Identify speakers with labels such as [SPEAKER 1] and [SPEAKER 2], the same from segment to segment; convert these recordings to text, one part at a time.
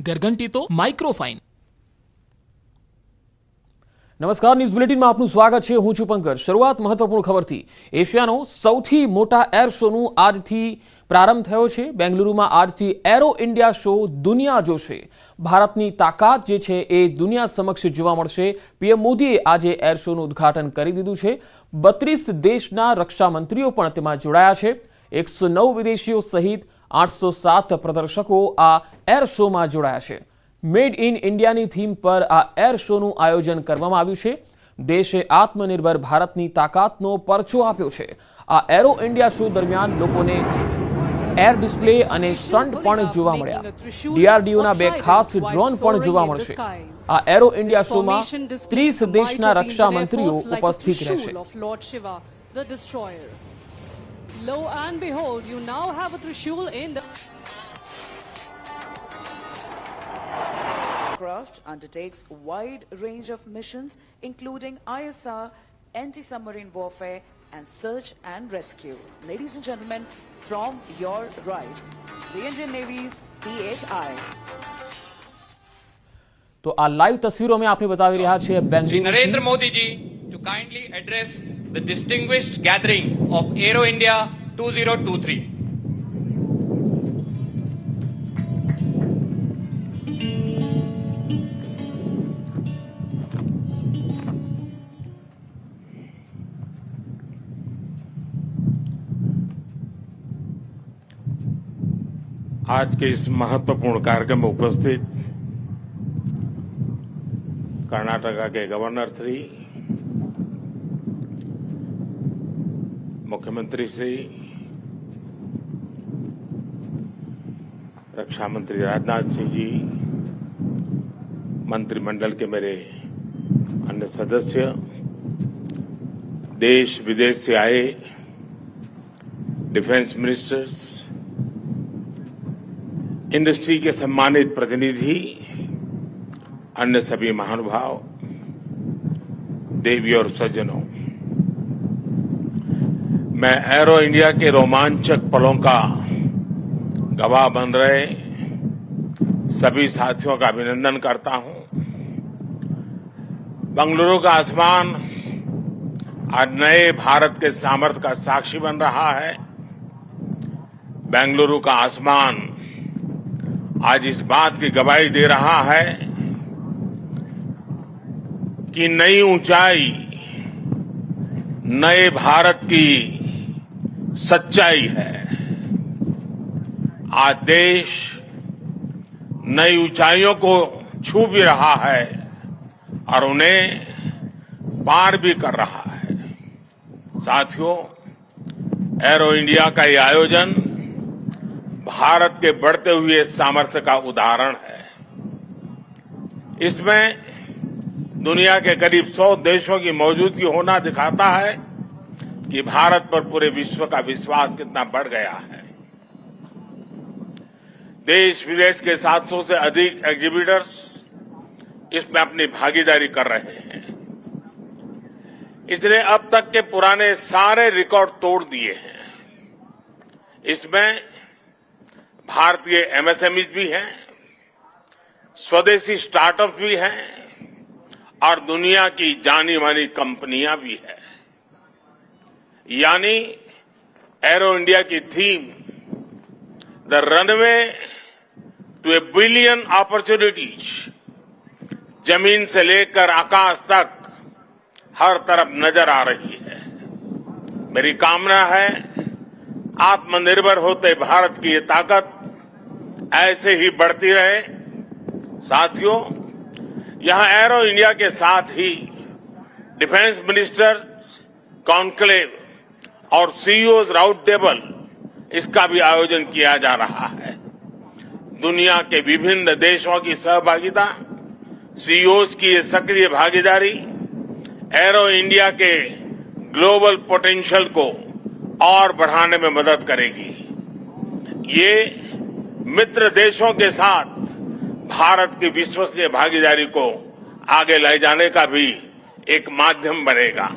[SPEAKER 1] ગરગંટી તો માઇક્રોફાઇન।
[SPEAKER 2] નમસ્કાર, ન્યૂઝ બુલેટિનમાં આપનું સ્વાગત છે। હું છું પંકજ। શરૂઆત મહત્વપૂર્ણ ખબરથી। એશિયાનો સૌથી મોટા એર શોનું આજથી પ્રારંભ થયો છે। બેંગલુરુમાં આજથી એરો ઇન્ડિયા શો દુનિયા જોશે। ભારતની તાકાત જે છે એ દુનિયા સમક્ષ જોવા મળશે। પીએમ મોદીએ આજે એર શોનું ઉદ્ઘાટન કરી દીધું છે। 32 દેશના રક્ષા મંત્રીઓ પણ તેમાં જોડાયા છે। 109 વિદેશીઓ સહિત 807 પ્રદર્શકો આ એર શોમાં જોડાયા છે। મેડ ઇન ઇન્ડિયાની થીમ પર આ એર શોનું આયોજન કરવામાં આવ્યું છે। દેશે આત્મનિર્ભર ભારતની તાકાતનો પરચો આપ્યો છે। આ એરો ઇન્ડિયા શો દરમિયાન લોકોને એર ડિસ્પ્લે અને સ્ટન્ટ પણ જોવા મળ્યા। ડીઆરડીઓના 2 ખાસ ડ્રોન પણ જોવા મળશે। આ એરો ઇન્ડિયા શોમાં 30 દેશના રક્ષા મંત્રીઓ ઉપસ્થિત રહેશે।
[SPEAKER 3] Lo and behold, you now have a Trishul in the
[SPEAKER 4] aircraft undertakes a wide range of missions including ISR, anti-submarine warfare and search and rescue. Ladies and gentlemen, from your right, the Indian Navy's P-8I.
[SPEAKER 2] तो आ live तस्वीरों में आपने बतावी रहा है
[SPEAKER 5] Shri Narendra Modi ji to kindly address the distinguished gathering of Aero India 2023.
[SPEAKER 6] आज के इस महत्वपूर्ण कार्यक्रम में उपस्थित कर्नाटका के गवर्नर श्री, मुख्यमंत्री श्री, रक्षा मंत्री राजनाथ सिंह जी, मंत्रिमंडल के मेरे अन्य सदस्य, देश विदेश से आए डिफेंस मिनिस्टर्स, इंडस्ट्री के सम्मानित प्रतिनिधि, अन्य सभी महानुभाव, देवी और सज्जनों, मैं एरो इंडिया के रोमांचक पलों का गवाह बन रहे सभी साथियों का अभिनंदन करता हूं। बेंगलुरु का आसमान आज नए भारत के सामर्थ्य का साक्षी बन रहा है। बेंगलुरु का आसमान आज इस बात की गवाही दे रहा है कि नई ऊंचाई, नए भारत की सच्चाई है। आज देश नई ऊंचाइयों को छू भी रहा है और उन्हें पार भी कर रहा है। साथियों, एरो इंडिया का ये आयोजन भारत के बढ़ते हुए सामर्थ्य का उदाहरण है। इसमें दुनिया के करीब 100 देशों की मौजूदगी होना दिखाता है कि भारत पर पूरे विश्व का विश्वास कितना बढ़ गया है। देश विदेश के 700 से अधिक एग्जीबिटर्स इसमें अपनी भागीदारी कर रहे हैं। इसने अब तक के पुराने सारे रिकॉर्ड तोड़ दिए हैं। इसमें भारतीय एमएसएमईज भी हैं, स्वदेशी स्टार्टअप भी हैं और दुनिया की जानी मानी कंपनियां भी हैं। यानी एरो इंडिया की theme the runway to a billion opportunities, जमीन से लेकर आकाश तक हर तरफ नजर आ रही है। मेरी कामना है आत्मनिर्भर होते भारत की ये ताकत ऐसे ही बढ़ती रहे। साथियों, यहां एरो इंडिया के साथ ही डिफेंस मिनिस्टर कॉन्क्लेव और सीईओज राउंड टेबल, इसका भी आयोजन किया जा रहा है। दुनिया के विभिन्न देशों की सहभागिता, सीईओज की ये सक्रिय भागीदारी एरो इंडिया के ग्लोबल पोटेंशियल को और बढ़ाने में मदद करेगी। ये मित्र देशों के साथ भारत की विश्वसनीय भागीदारी को आगे ले जाने का भी एक माध्यम बनेगा।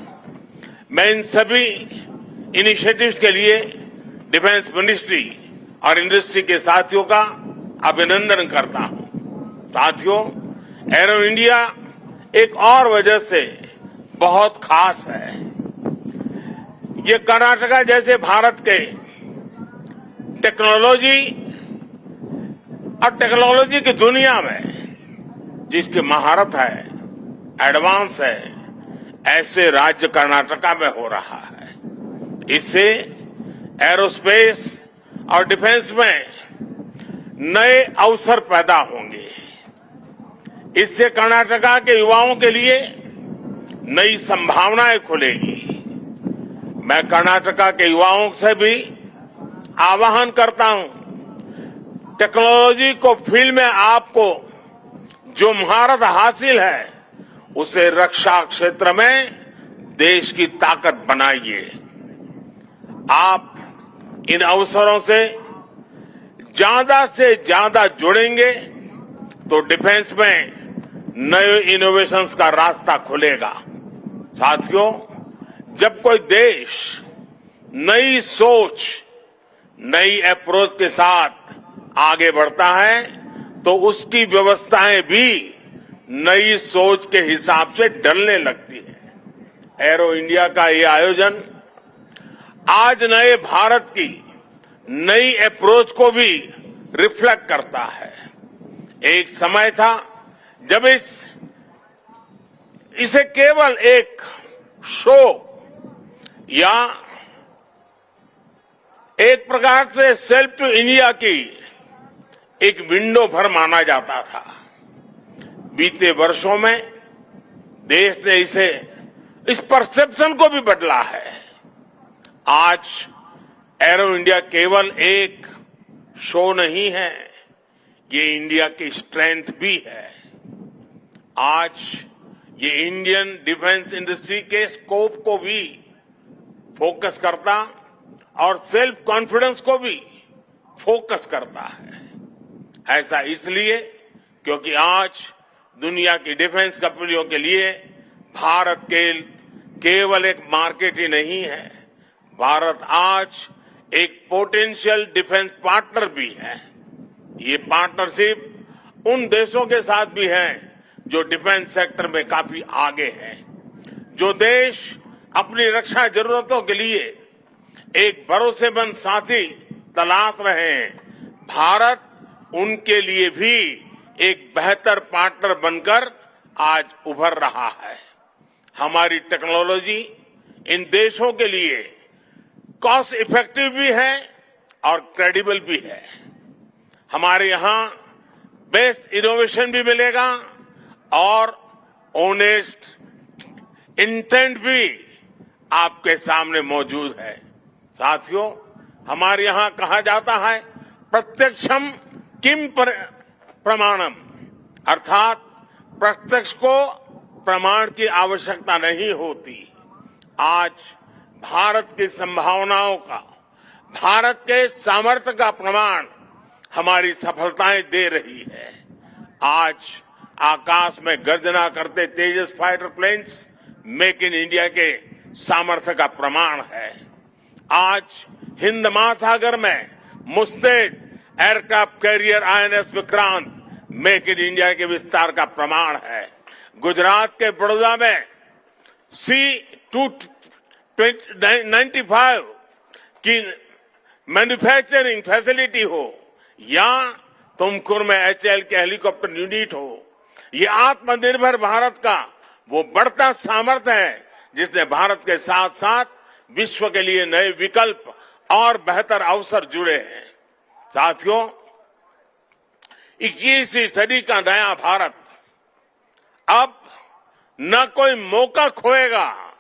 [SPEAKER 6] मैं इन सभी इनिशिएटिव्स के लिए डिफेंस मिनिस्ट्री और इंडस्ट्री के साथियों का अभिनंदन करता हूं। साथियों, एरो इंडिया एक और वजह से बहुत खास है। ये कर्नाटका जैसे भारत के टेक्नोलॉजी और टेक्नोलॉजी की दुनिया में जिसकी महारत है, एडवांस है, ऐसे राज्य कर्नाटका में हो रहा है। इससे एरोस्पेस और डिफेंस में नए अवसर पैदा होंगे। इससे कर्नाटका के युवाओं के लिए नई संभावनाएं खुलेगी। मैं कर्नाटका के युवाओं से भी आह्वान करता हूं, टेक्नोलॉजी को फील्ड में आपको जो महारत हासिल है उसे रक्षा क्षेत्र में देश की ताकत बनाइए। आप इन अवसरों से ज्यादा जुड़ेंगे तो डिफेंस में नए इनोवेशंस का रास्ता खुलेगा। साथियों, जब कोई देश नई सोच, नई अप्रोच के साथ आगे बढ़ता है तो उसकी व्यवस्थाएं भी नई सोच के हिसाब से ढलने लगती है। एरो इंडिया का ये आयोजन आज नए भारत की नई अप्रोच को भी रिफ्लेक्ट करता है। एक समय था जब इसे केवल एक शो या एक प्रकार से सेल्फ टू इंडिया की एक विंडो भर माना जाता था। बीते वर्षों में देश ने इस परसेप्शन को भी बदला है। आज एरो इंडिया केवल एक शो नहीं है, ये इंडिया की स्ट्रेंथ भी है। आज ये इंडियन डिफेंस इंडस्ट्री के स्कोप को भी फोकस करता और सेल्फ कॉन्फिडेंस को भी फोकस करता है। ऐसा इसलिए क्योंकि आज दुनिया की डिफेंस कंपनियों के लिए भारत केवल एक मार्केट ही नहीं है, भारत आज एक पोटेंशियल डिफेंस पार्टनर भी है। ये पार्टनरशिप उन देशों के साथ भी है जो डिफेंस सेक्टर में काफी आगे हैं, जो देश अपनी रक्षा जरूरतों के लिए एक भरोसेमंद साथी तलाश रहे हैं। भारत उनके लिए भी एक बेहतर पार्टनर बनकर आज उभर रहा है। हमारी टेक्नोलॉजी इन देशों के लिए कॉस्ट इफेक्टिव भी है और क्रेडिबल भी है। हमारे यहां बेस्ट इनोवेशन भी मिलेगा और ऑनेस्ट इंटेंट भी आपके सामने मौजूद है। साथियों, हमारे यहां कहा जाता है प्रत्यक्षम किम प्रमाणम, अर्थात प्रत्यक्ष को प्रमाण की आवश्यकता नहीं होती। आज भारत की संभावनाओं का, भारत के सामर्थ्य का प्रमाण हमारी सफलताएं दे रही है। आज आकाश में गर्जना करते Tejas fighter planes make in India के सामर्थ्य का प्रमाण है। आज हिंद महासागर में मुस्तैद aircraft carrier INS Vikrant make in India के विस्तार का प्रमाण है। गुजरात के बड़ौदा में C-295 की मैन्युफैक्चरिंग फैसिलिटी हो या तुमकुर में HAL के हेलीकॉप्टर यूनिट हो, ये आत्मनिर्भर भारत का वो बढ़ता सामर्थ्य है जिसने भारत के साथ साथ विश्व के लिए नए विकल्प और बेहतर अवसर जुड़े हैं। साथियों, 21वीं सदी का नया भारत अब न कोई मौका खोएगा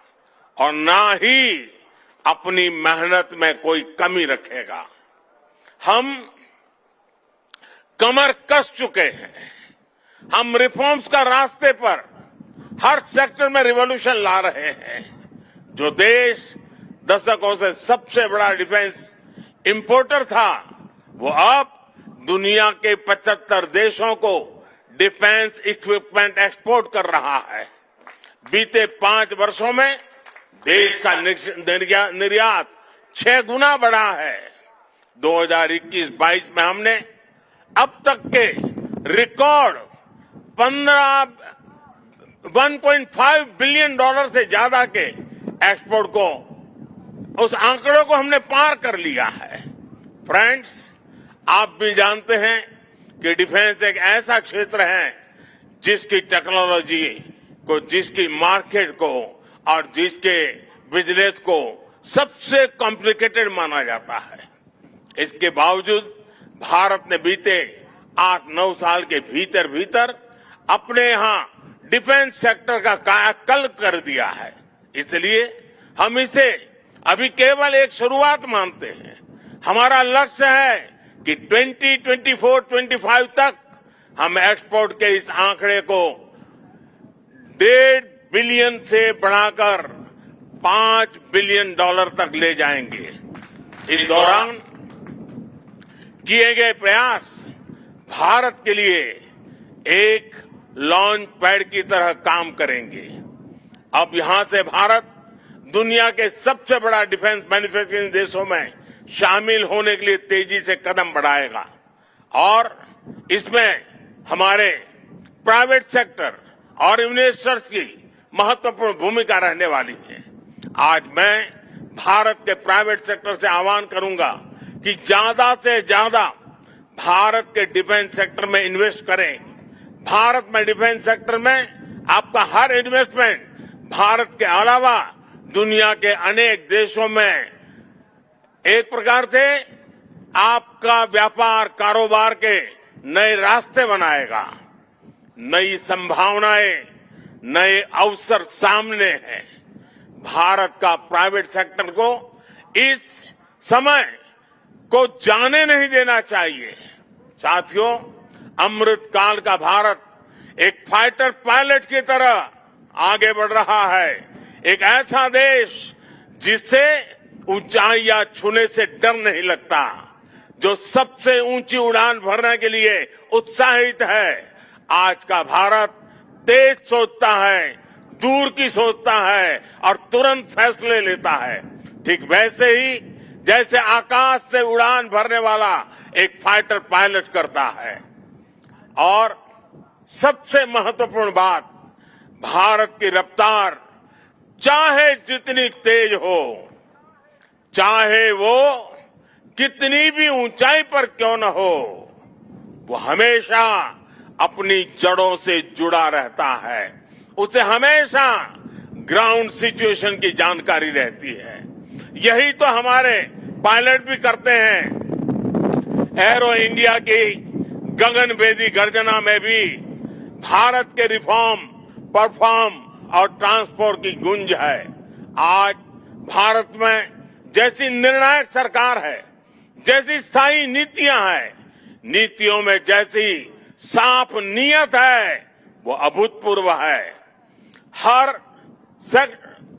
[SPEAKER 6] और न ही अपनी मेहनत में कोई कमी रखेगा। हम कमर कस चुके हैं। हम रिफॉर्म्स का रास्ते पर हर सेक्टर में रिवॉल्यूशन ला रहे हैं। जो देश दशकों से सबसे बड़ा डिफेंस इंपोर्टर था, वो अब दुनिया के 75 देशों को डिफेंस इक्विपमेंट एक्सपोर्ट कर रहा है। बीते 5 वर्षों में देश का निर्यात 6 गुना बढ़ा है। 2021-22 में हमने अब तक के रिकॉर्ड 1.5 बिलियन डॉलर से ज्यादा के एक्सपोर्ट को, उस आंकड़ों को हमने पार कर लिया है। फ्रेंड्स, आप भी जानते हैं कि डिफेंस एक ऐसा क्षेत्र है जिसकी टेक्नोलॉजी को, जिसकी मार्केट को और जिसके बिजनेस को सबसे कॉम्प्लिकेटेड माना जाता है। इसके बावजूद भारत ने बीते 8-9 साल के भीतर भीतर अपने यहां डिफेंस सेक्टर का कायाकल्प कर दिया है। इसलिए हम इसे अभी केवल एक शुरुआत मानते हैं। हमारा लक्ष्य है कि 2024-25 तक हम एक्सपोर्ट के इस आंकड़े को 1.5 बिलियन से बढ़ाकर 5 बिलियन डॉलर तक ले जाएंगे। इस दौरान किए गए प्रयास भारत के लिए एक लॉन्च पैड की तरह काम करेंगे। अब यहां से भारत दुनिया के सबसे बड़ा डिफेंस मैन्युफैक्चरिंग देशों में शामिल होने के लिए तेजी से कदम बढ़ाएगा और इसमें हमारे प्राइवेट सेक्टर और इन्वेस्टर्स की महत्वपूर्ण भूमिका रहने वाली है। आज मैं भारत के प्राइवेट सेक्टर से आह्वान करूंगा कि ज्यादा से ज्यादा भारत के डिफेंस सेक्टर में इन्वेस्ट करें। भारत में डिफेंस सेक्टर में आपका हर इन्वेस्टमेंट भारत के अलावा दुनिया के अनेक देशों में एक प्रकार से आपका व्यापार कारोबार के नए रास्ते बनाएगा। नई संभावनाएं, नए अवसर सामने हैं। भारत का प्राइवेट सेक्टर को इस समय को जाने नहीं देना चाहिए। साथियों, अमृत काल का भारत एक फाइटर पायलट की तरह आगे बढ़ रहा है। एक ऐसा देश जिससे ऊंचाइयां छूने से डर नहीं लगता, जो सबसे ऊंची उड़ान भरने के लिए उत्साहित है। आज का भारत तेज सोचता है, दूर की सोचता है और तुरंत फैसले लेता है। ठीक वैसे ही जैसे आकाश से उड़ान भरने वाला एक फाइटर पायलट करता है। और सबसे महत्वपूर्ण बात, भारत की रफ्तार चाहे जितनी तेज हो, चाहे वो कितनी भी ऊंचाई पर क्यों न हो, वो हमेशा अपनी जड़ों से जुड़ा रहता है। उसे हमेशा ग्राउंड सिचुएशन की जानकारी रहती है। यही तो हमारे पायलट भी करते हैं। एरो इंडिया की गगनभेदी गर्जना में भी भारत के रिफॉर्म, परफॉर्म और ट्रांसपोर्ट की गूंज है। आज भारत में जैसी निर्णायक सरकार है, जैसी स्थायी नीतियां हैं, नीतियों में जैसी साफ नीयत है, वो अभूतपूर्व है। हर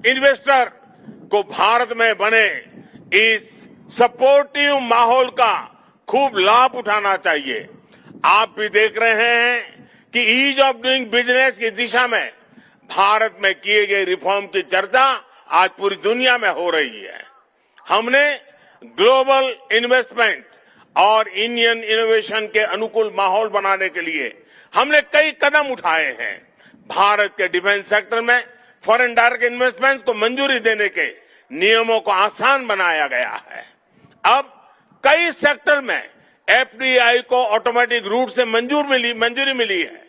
[SPEAKER 6] इन्वेस्टर को भारत में बने इस सपोर्टिव माहौल का खूब लाभ उठाना चाहिए। आप भी देख रहे हैं कि ईज ऑफ डूइंग बिजनेस की दिशा में भारत में किए गए रिफॉर्म की चर्चा आज पूरी दुनिया में हो रही है। हमने ग्लोबल इन्वेस्टमेंट और इंडियन इनोवेशन के अनुकूल माहौल बनाने के लिए हमने कई कदम उठाए हैं। भारत के डिफेंस सेक्टर में फॉरेन डायरेक्ट इन्वेस्टमेंट को मंजूरी देने के नियमों को आसान बनाया गया है। अब कई सेक्टर में एफडीआई को ऑटोमेटिक रूट से मंजूरी मिली है।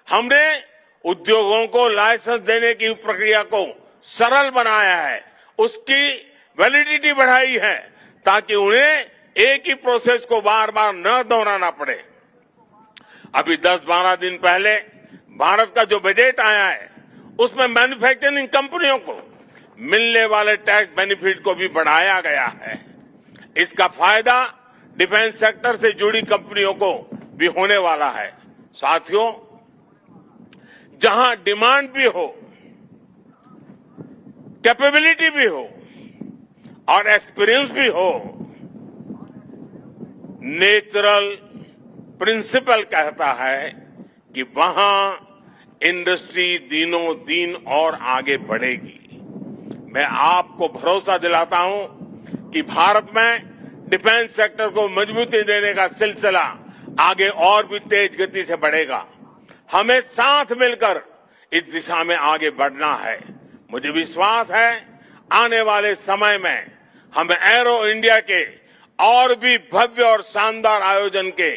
[SPEAKER 6] हमने उद्योगों को लाइसेंस देने की प्रक्रिया को सरल बनाया है, उसकी वैलिडिटी बढ़ाई है ताकि उन्हें एक ही प्रोसेस को बार बार न दोहराना पड़े। अभी 10-12 दिन पहले भारत का जो बजट आया है, उसमें मैन्युफैक्चरिंग कंपनियों को मिलने वाले टैक्स बेनिफिट को भी बढ़ाया गया है। इसका फायदा डिफेंस सेक्टर से जुड़ी कंपनियों को भी होने वाला है। साथियों, जहां डिमांड भी हो, कैपेबिलिटी भी हो और एक्सपीरियंस भी हो, नेचुरल प्रिंसिपल कहता है कि वहां इंडस्ट्री दिनों दिन और आगे बढ़ेगी। मैं आपको भरोसा दिलाता हूं कि भारत में डिफेंस सेक्टर को मजबूती देने का सिलसिला आगे और भी तेज गति से बढ़ेगा। हमें साथ मिलकर इस दिशा में आगे बढ़ना है। मुझे विश्वास है आने वाले समय में हम एरो इंडिया के और भी भव्य और शानदार आयोजन के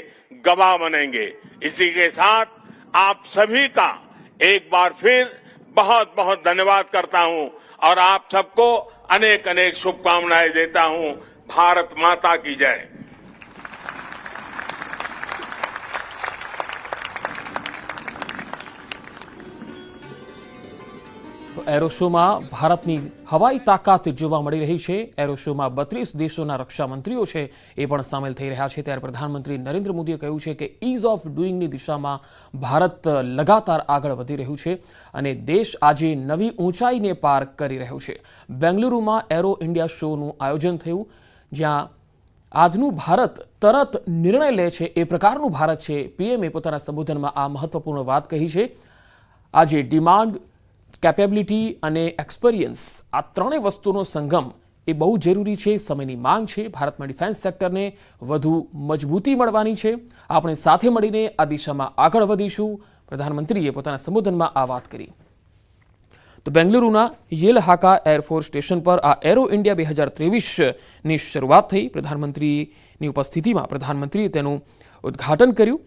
[SPEAKER 6] गवाह बनेंगे। इसी के साथ आप सभी का एक बार फिर बहुत बहुत धन्यवाद करता हूं और आप सबको अनेक अनेक शुभकामनाएं देता हूं। भारत माता की जय।
[SPEAKER 2] એરો શોમાં ભારતની હવાઈ તાકાત જોવા મળી રહી છે। એરો શોમાં 32 દેશોના રક્ષા મંત્રીઓ છે એ પણ સામેલ થઈ રહ્યા છે। ત્યારે પ્રધાનમંત્રી નરેન્દ્ર મોદીએ કહ્યું છે કે ઇઝ ઓફ ડુઇંગની દિશામાં ભારત લગાતાર આગળ વધી રહ્યું છે અને દેશ આજે નવી ઊંચાઈને પાર કરી રહ્યું છે। બેંગલુરુમાં એરો ઇન્ડિયા શોનું આયોજન થયું, જ્યાં આજનું ભારત તરત નિર્ણય લે છે એ પ્રકારનું ભારત છે। પીએમએ પોતાના સંબોધનમાં આ મહત્વપૂર્ણ વાત કહી છે। આજે ડિમાન્ડ, કેપેબિલિટી અને એક્સપિરિયન્સ આ ત્રણેય વસ્તુનો સંગમ એ બહુ જરૂરી છે। સમયની માંગ છે। ભારતમાં ડિફેન્સ સેક્ટરને વધુ મજબૂતી મળવાની છે। આપણે સાથે મળીને આ દિશામાં આગળ વધીશું। પ્રધાનમંત્રીએ પોતાના સંબોધનમાં આ વાત કરી। તો બેંગલુરુના યેલહાકા એરફોર્સ સ્ટેશન પર આ એરો ઇન્ડિયા 2023ની શરૂઆત થઈ। પ્રધાનમંત્રીની ઉપસ્થિતિમાં પ્રધાનમંત્રીએ તેનું ઉદ્ઘાટન કર્યું।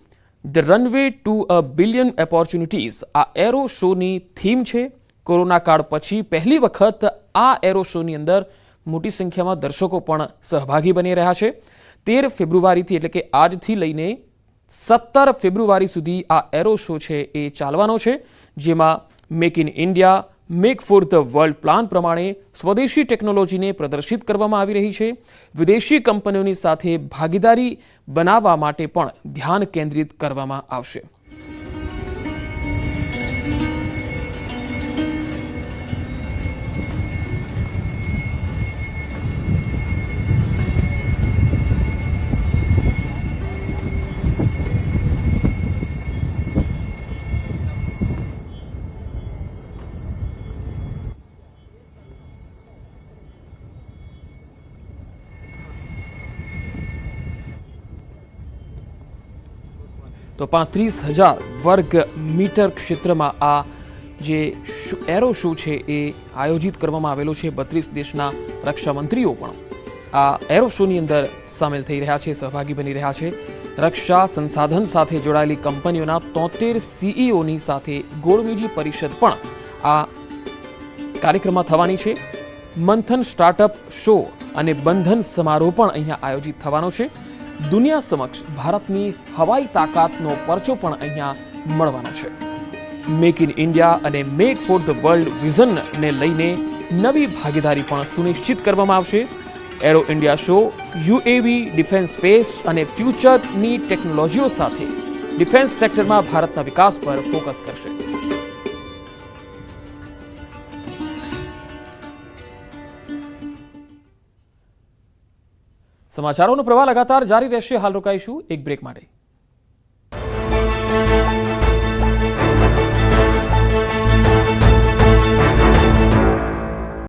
[SPEAKER 2] The runway to a billion opportunities આ એરો શોની થીમ છે। કોરોના કાળ પછી પહેલી વખત આ એરો શોની અંદર મોટી સંખ્યામાં દર્શકો પણ સહભાગી બની રહ્યા છે। 13 ફેબ્રુઆરીથી એટલે કે આજથી લઈને 17 ફેબ્રુઆરી સુધી આ એરો શો છે એ ચાલવાનો છે, જેમાં make in India, make for the world plan પ્રમાણે સ્વદેશી ટેકનોલોજીને પ્રદર્શિત કરવામાં આવી રહી છે। વિદેશી કંપનીઓની સાથે ભાગીદારી બનાવવા માટે પણ ધ્યાન કેન્દ્રિત કરવામાં આવશે। તો 35,000 વર્ગ મીટર ક્ષેત્રમાં આ જે એરો શો છે એ આયોજિત કરવામાં આવેલો છે। 32 દેશના રક્ષા મંત્રીઓ પણ આ એરો શોની અંદર સામેલ થઈ રહ્યા છે, સહભાગી બની રહ્યા છે। રક્ષા સંસાધન સાથે જોડાયેલી કંપનીઓના 73 સીઈઓની સાથે ગોળમેજી પરિષદ પણ આ કાર્યક્રમમાં થવાની છે। મંથન સ્ટાર્ટઅપ શો અને બંધન સમારોહ પણ અહીંયા આયોજિત થવાનો છે। દુનિયા સમક્ષ ભારતની હવાઈ તાકાતનો પરચો પણ અહીંયા મળવાનો છે। મેક ઇન ઇન્ડિયા અને મેક ફોર ધ વર્લ્ડ વિઝનને લઈને નવી ભાગીદારી પણ સુનિશ્ચિત કરવામાં આવશે। Arrow India show UAV, defence space અને ફ્યુચરની ટેકનોલોજીઓ સાથે ડિફેન્સ સેક્ટરમાં ભારતના વિકાસ પર ફોકસ કરશે। સમાચારોનો પ્રવાહ લગાતાર જારી રહેશે। હાલ રોકાઈશું એક બ્રેક માટે।